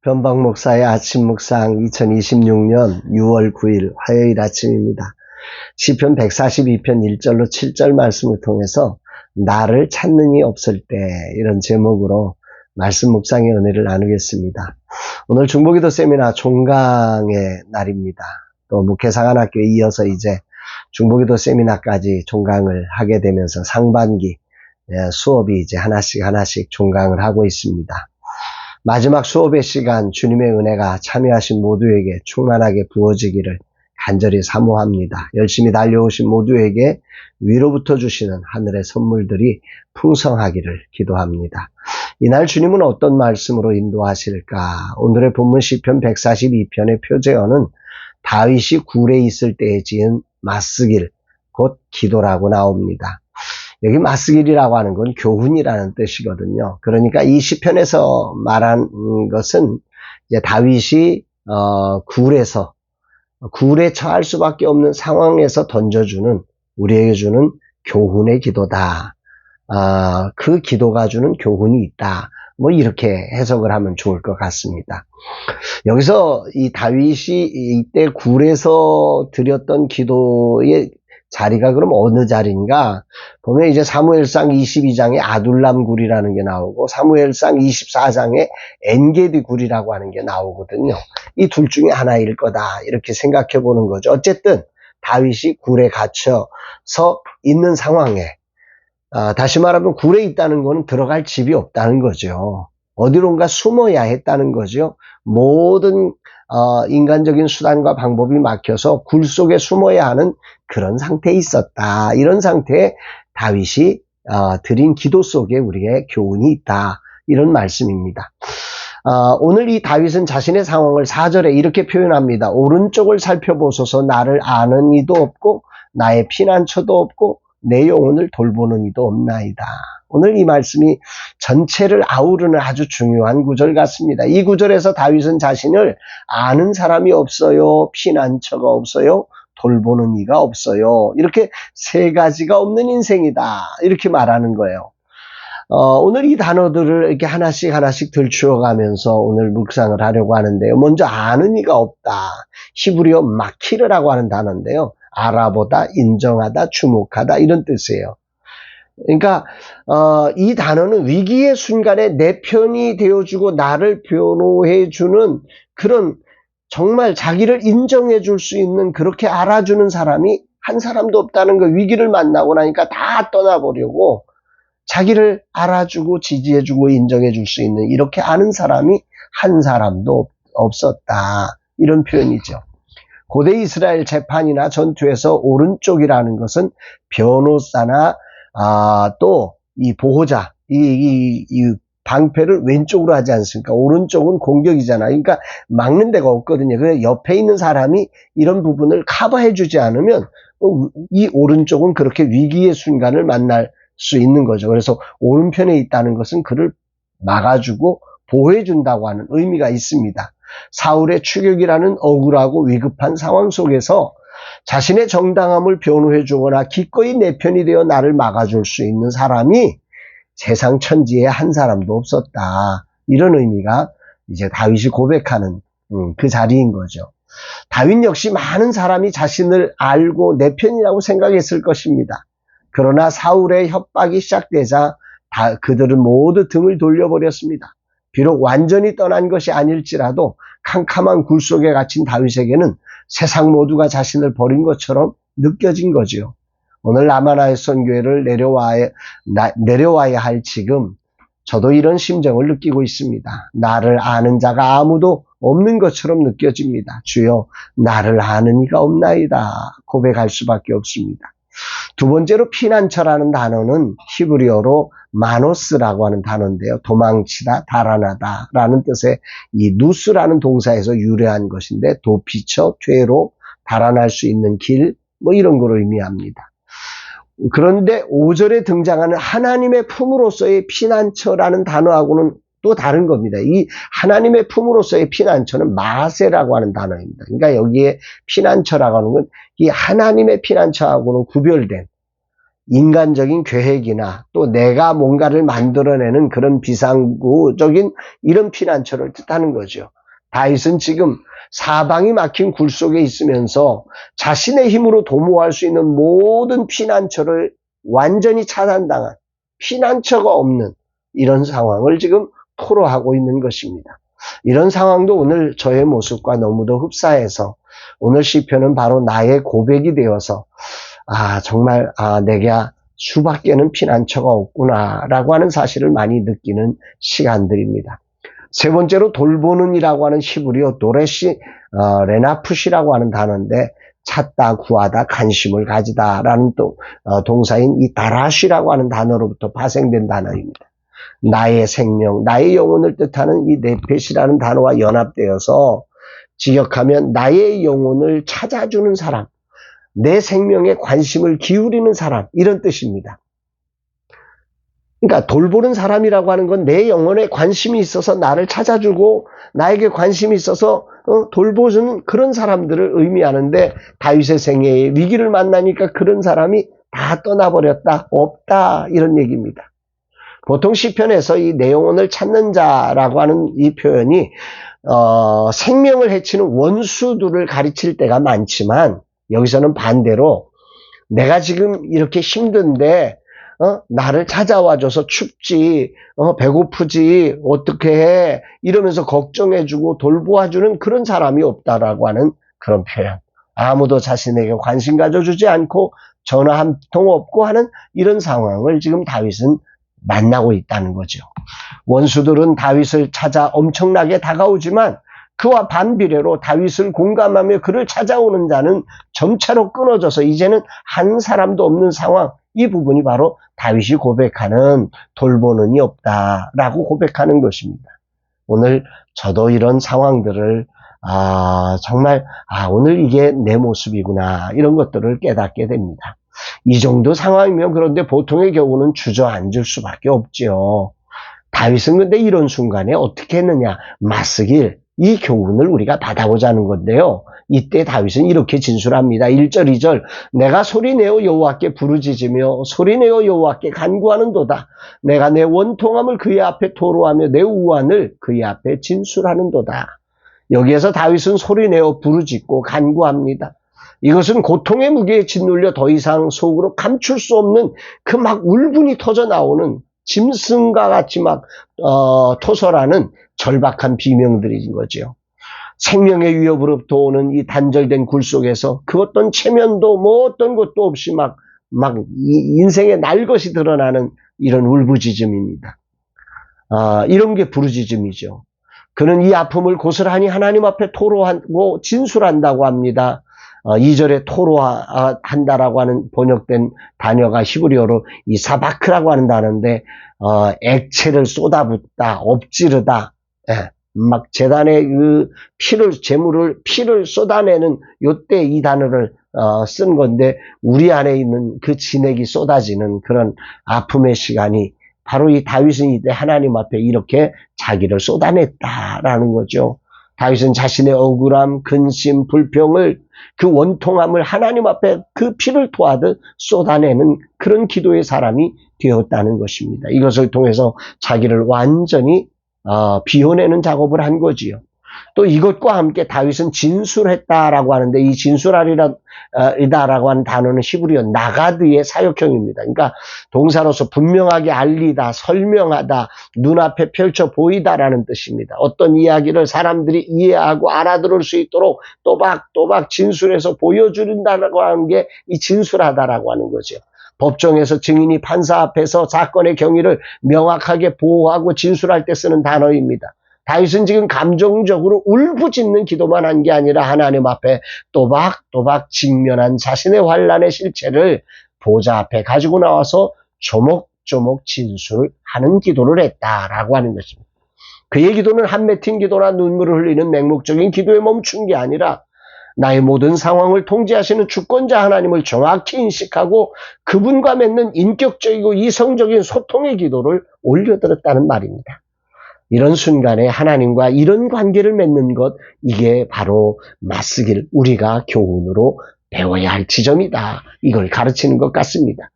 변방 목사의 아침 묵상 2026년 6월 9일 화요일 아침입니다. 시편 142편 1절로 7절 말씀을 통해서 나를 찾는 이 없을 때 이런 제목으로 말씀 묵상의 은혜를 나누겠습니다. 오늘 중보기도 세미나 종강의 날입니다. 또 목회사관학교에 이어서 이제 중보기도 세미나까지 종강을 하게 되면서 상반기 수업이 이제 하나씩 종강을 하고 있습니다. 마지막 수업의 시간 주님의 은혜가 참여하신 모두에게 충만하게 부어지기를 간절히 사모합니다. 열심히 달려오신 모두에게 위로부터 주시는 하늘의 선물들이 풍성하기를 기도합니다. 이날 주님은 어떤 말씀으로 인도하실까? 오늘의 본문 시편 142편의 표제어는 다윗이 굴에 있을 때에 지은 맞쓰길, 곧 기도라고 나옵니다. 여기 맞쓰길이라고 하는 건 교훈이라는 뜻이거든요. 그러니까 이 시편에서 말한 것은 이제 다윗이 굴에 처할 수밖에 없는 상황에서 던져주는, 우리에게 주는 교훈의 기도다. 그 기도가 주는 교훈이 있다. 뭐 이렇게 해석을 하면 좋을 것 같습니다. 여기서 이 다윗이 이때 굴에서 드렸던 기도의 자리가 그럼 어느 자리인가? 보면 이제 사무엘상 22장에 아둘람 굴이라는 게 나오고 사무엘상 24장에 엔게디 굴이라고 하는 게 나오거든요. 이 둘 중에 하나일 거다 이렇게 생각해 보는 거죠. 어쨌든 다윗이 굴에 갇혀서 있는 상황에 다시 말하면 굴에 있다는 거는 들어갈 집이 없다는 거죠. 어디론가 숨어야 했다는 거죠. 모든 인간적인 수단과 방법이 막혀서 굴 속에 숨어야 하는 그런 상태에 있었다. 이런 상태에 다윗이 드린 기도 속에 우리의 교훈이 있다. 이런 말씀입니다. 오늘 이 다윗은 자신의 상황을 4절에 이렇게 표현합니다. 오른쪽을 살펴보소서 나를 아는 이도 없고 나의 피난처도 없고 내 영혼을 돌보는 이도 없나이다. 오늘 이 말씀이 전체를 아우르는 아주 중요한 구절 같습니다. 이 구절에서 다윗은 자신을 아는 사람이 없어요. 피난처가 없어요. 돌보는 이가 없어요. 이렇게 세 가지가 없는 인생이다. 이렇게 말하는 거예요. 오늘 이 단어들을 이렇게 하나씩 들추어가면서 오늘 묵상을 하려고 하는데요. 먼저 아는 이가 없다. 히브리어 마키르라고 하는 단어인데요. 알아보다, 인정하다, 주목하다 이런 뜻이에요. 그러니까 이 단어는 위기의 순간에 내 편이 되어주고 나를 변호해주는 그런 정말 자기를 인정해 줄 수 있는 그렇게 알아주는 사람이 한 사람도 없다는 거. 위기를 만나고 나니까 다 떠나보려고 자기를 알아주고 지지해주고 인정해 줄 수 있는 이렇게 아는 사람이 한 사람도 없었다. 이런 표현이죠. 고대 이스라엘 재판이나 전투에서 오른쪽이라는 것은 변호사나 또 이 보호자, 이 방패를 왼쪽으로 하지 않습니까? 오른쪽은 공격이잖아요. 그러니까 막는 데가 없거든요. 그래서 옆에 있는 사람이 이런 부분을 커버해 주지 않으면 이 오른쪽은 그렇게 위기의 순간을 만날 수 있는 거죠. 그래서 오른편에 있다는 것은 그를 막아주고 보호해 준다고 하는 의미가 있습니다. 사울의 추격이라는 억울하고 위급한 상황 속에서 자신의 정당함을 변호해 주거나 기꺼이 내 편이 되어 나를 막아줄 수 있는 사람이 세상 천지에 한 사람도 없었다. 이런 의미가 이제 다윗이 고백하는 그 자리인 거죠. 다윗 역시 많은 사람이 자신을 알고 내 편이라고 생각했을 것입니다. 그러나 사울의 협박이 시작되자 그들은 모두 등을 돌려버렸습니다. 비록 완전히 떠난 것이 아닐지라도 캄캄한 굴 속에 갇힌 다윗에게는 세상 모두가 자신을 버린 것처럼 느껴진 거죠. 오늘 남아나의 선교회를 내려와야 할 지금 저도 이런 심정을 느끼고 있습니다. 나를 아는 자가 아무도 없는 것처럼 느껴집니다. 주여 나를 아는 이가 없나이다 고백할 수밖에 없습니다. 두 번째로 피난처라는 단어는 히브리어로 마노스라고 하는 단어인데요. 도망치다, 달아나다 라는 뜻의 이 누스라는 동사에서 유래한 것인데 도피처, 퇴로, 달아날 수 있는 길 뭐 이런 걸 의미합니다. 그런데 5절에 등장하는 하나님의 품으로서의 피난처라는 단어하고는 또 다른 겁니다. 이 하나님의 품으로서의 피난처는 마세라고 하는 단어입니다. 그러니까 여기에 피난처라고 하는 건 이 하나님의 피난처하고는 구별된 인간적인 계획이나 또 내가 뭔가를 만들어내는 그런 비상구적인 이런 피난처를 뜻하는 거죠. 다윗은 지금 사방이 막힌 굴 속에 있으면서 자신의 힘으로 도모할 수 있는 모든 피난처를 완전히 차단당한 피난처가 없는 이런 상황을 지금 토로하고 있는 것입니다. 이런 상황도 오늘 저의 모습과 너무도 흡사해서 오늘 시편은 바로 나의 고백이 되어서 정말 내게 수밖에는 피난처가 없구나라고 하는 사실을 많이 느끼는 시간들입니다. 세 번째로 돌보는이라고 하는 히브리어 도레시 레나푸시라고 하는 단어인데 찾다, 구하다, 관심을 가지다라는 또 동사인 이 다라시라고 하는 단어로부터 파생된 단어입니다. 나의 생명, 나의 영혼을 뜻하는 이 네펫이라는 단어와 연합되어서 직역하면 나의 영혼을 찾아주는 사람, 내 생명에 관심을 기울이는 사람, 이런 뜻입니다. 그러니까 돌보는 사람이라고 하는 건 내 영혼에 관심이 있어서 나를 찾아주고 나에게 관심이 있어서 돌보주는 그런 사람들을 의미하는데 다윗의 생애에 위기를 만나니까 그런 사람이 다 떠나버렸다, 없다, 이런 얘기입니다. 보통 시편에서 이 내 영혼을 찾는 자라고 하는 이 표현이 생명을 해치는 원수들을 가르칠 때가 많지만 여기서는 반대로 내가 지금 이렇게 힘든데 나를 찾아와줘서 춥지, 배고프지, 어떻게 해, 이러면서 걱정해주고 돌보아주는 그런 사람이 없다라고 하는 그런 표현. 아무도 자신에게 관심 가져주지 않고 전화 한 통 없고 하는 이런 상황을 지금 다윗은 만나고 있다는 거죠. 원수들은 다윗을 찾아 엄청나게 다가오지만 그와 반비례로 다윗을 공감하며 그를 찾아오는 자는 점차로 끊어져서 이제는 한 사람도 없는 상황, 이 부분이 바로 다윗이 고백하는 돌보는이 없다라고 고백하는 것입니다. 오늘 저도 이런 상황들을 정말 오늘 이게 내 모습이구나 이런 것들을 깨닫게 됩니다. 이 정도 상황이면 그런데 보통의 경우는 주저앉을 수밖에 없지요. 다윗은 근데 이런 순간에 어떻게 했느냐, 맞서길 이 교훈을 우리가 받아보자는 건데요. 이때 다윗은 이렇게 진술합니다. 1절 2절 내가 소리내어 여호와께 부르짖으며 소리내어 여호와께 간구하는도다. 내가 내 원통함을 그의 앞에 토로하며 내 우환을 그의 앞에 진술하는도다. 여기에서 다윗은 소리내어 부르짖고 간구합니다. 이것은 고통의 무게에 짓눌려 더 이상 속으로 감출 수 없는 그 막 울분이 터져 나오는 짐승과 같이 막 토설하는 절박한 비명들인 거죠. 생명의 위협으로부터 오는 이 단절된 굴 속에서 그 어떤 체면도 뭐 어떤 것도 없이 막 인생의 날것이 드러나는 이런 울부짖음입니다. 이런 게 부르짖음이죠. 그는 이 아픔을 고스란히 하나님 앞에 토로하고 진술한다고 합니다. 2절에 토로한다라고 하는 번역된 단어가 히브리어로 이 사바크라고 하는 단어인데 액체를 쏟아붓다, 엎지르다, 막 제단에 그 피를 쏟아내는 요때 이 단어를 쓴 건데 우리 안에 있는 그 진액이 쏟아지는 그런 아픔의 시간이 바로 이 다윗은 이때 하나님 앞에 이렇게 자기를 쏟아냈다라는 거죠. 다윗은 자신의 억울함, 근심, 불평을 그 원통함을 하나님 앞에 그 피를 토하듯 쏟아내는 그런 기도의 사람이 되었다는 것입니다. 이것을 통해서 자기를 완전히 비워내는 작업을 한 거지요. 또 이것과 함께 다윗은 진술했다라고 하는데 이 진술하리다라고 하는 단어는 히브리어 나가드의 사역형입니다. 그러니까 동사로서 분명하게 알리다, 설명하다, 눈앞에 펼쳐 보이다라는 뜻입니다. 어떤 이야기를 사람들이 이해하고 알아들을 수 있도록 또박또박 진술해서 보여준다라고 하는 게 이 진술하다라고 하는 거죠. 법정에서 증인이 판사 앞에서 사건의 경위를 명확하게 보호하고 진술할 때 쓰는 단어입니다. 다윗은 지금 감정적으로 울부짖는 기도만 한 게 아니라 하나님 앞에 또박또박 직면한 자신의 환난의 실체를 보좌 앞에 가지고 나와서 조목조목 진술하는 기도를 했다라고 하는 것입니다. 그의 기도는 한 맺힌 기도나 눈물을 흘리는 맹목적인 기도에 멈춘 게 아니라 나의 모든 상황을 통제하시는 주권자 하나님을 정확히 인식하고 그분과 맺는 인격적이고 이성적인 소통의 기도를 올려드렸다는 말입니다. 이런 순간에 하나님과 이런 관계를 맺는 것, 이게 바로 맞쓰길 우리가 교훈으로 배워야 할 지점이다. 이걸 가르치는 것 같습니다.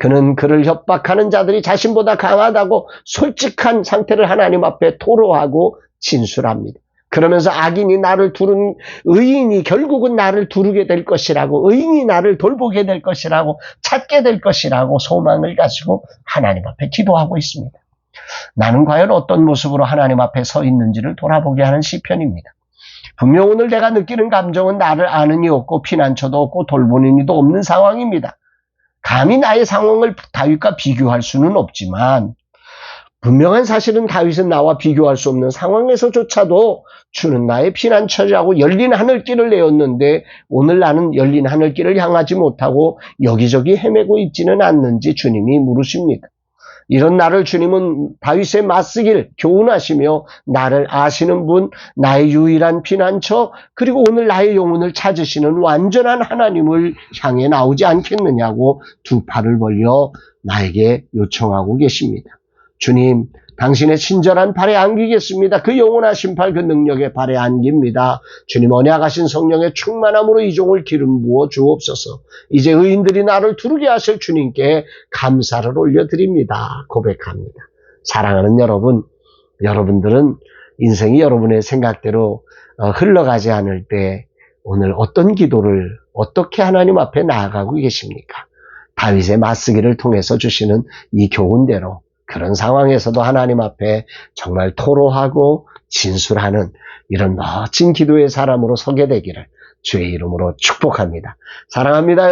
그는 그를 협박하는 자들이 자신보다 강하다고 솔직한 상태를 하나님 앞에 토로하고 진술합니다. 그러면서 악인이 나를 두른, 의인이 결국은 나를 두르게 될 것이라고, 의인이 나를 돌보게 될 것이라고, 찾게 될 것이라고 소망을 가지고 하나님 앞에 기도하고 있습니다. 나는 과연 어떤 모습으로 하나님 앞에 서 있는지를 돌아보게 하는 시편입니다. 분명 오늘 내가 느끼는 감정은 나를 아는 이 없고 피난처도 없고 돌보는 이도 없는 상황입니다. 감히 나의 상황을 다윗과 비교할 수는 없지만 분명한 사실은 다윗은 나와 비교할 수 없는 상황에서조차도 주는 나의 피난처라고 열린 하늘길을 내었는데 오늘 나는 열린 하늘길을 향하지 못하고 여기저기 헤매고 있지는 않는지 주님이 물으십니다. 이런 나를 주님은 다윗의 맞쓰길 교훈하시며 나를 아시는 분, 나의 유일한 피난처, 그리고 오늘 나의 영혼을 찾으시는 완전한 하나님을 향해 나오지 않겠느냐고 두 팔을 벌려 나에게 요청하고 계십니다. 주님, 당신의 친절한 발에 안기겠습니다. 그 영원하신 팔, 그 능력의 발에 안깁니다. 주님, 언약하신 성령의 충만함으로 이 종을 기름 부어 주옵소서. 이제 의인들이 나를 두르게 하실 주님께 감사를 올려드립니다. 고백합니다. 사랑하는 여러분, 여러분들은 인생이 여러분의 생각대로 흘러가지 않을 때 오늘 어떤 기도를 어떻게 하나님 앞에 나아가고 계십니까? 다윗의 맞쓰기를 통해서 주시는 이 교훈대로 그런 상황에서도 하나님 앞에 정말 토로하고 진술하는 이런 멋진 기도의 사람으로 서게 되기를 주의 이름으로 축복합니다. 사랑합니다, 여러분.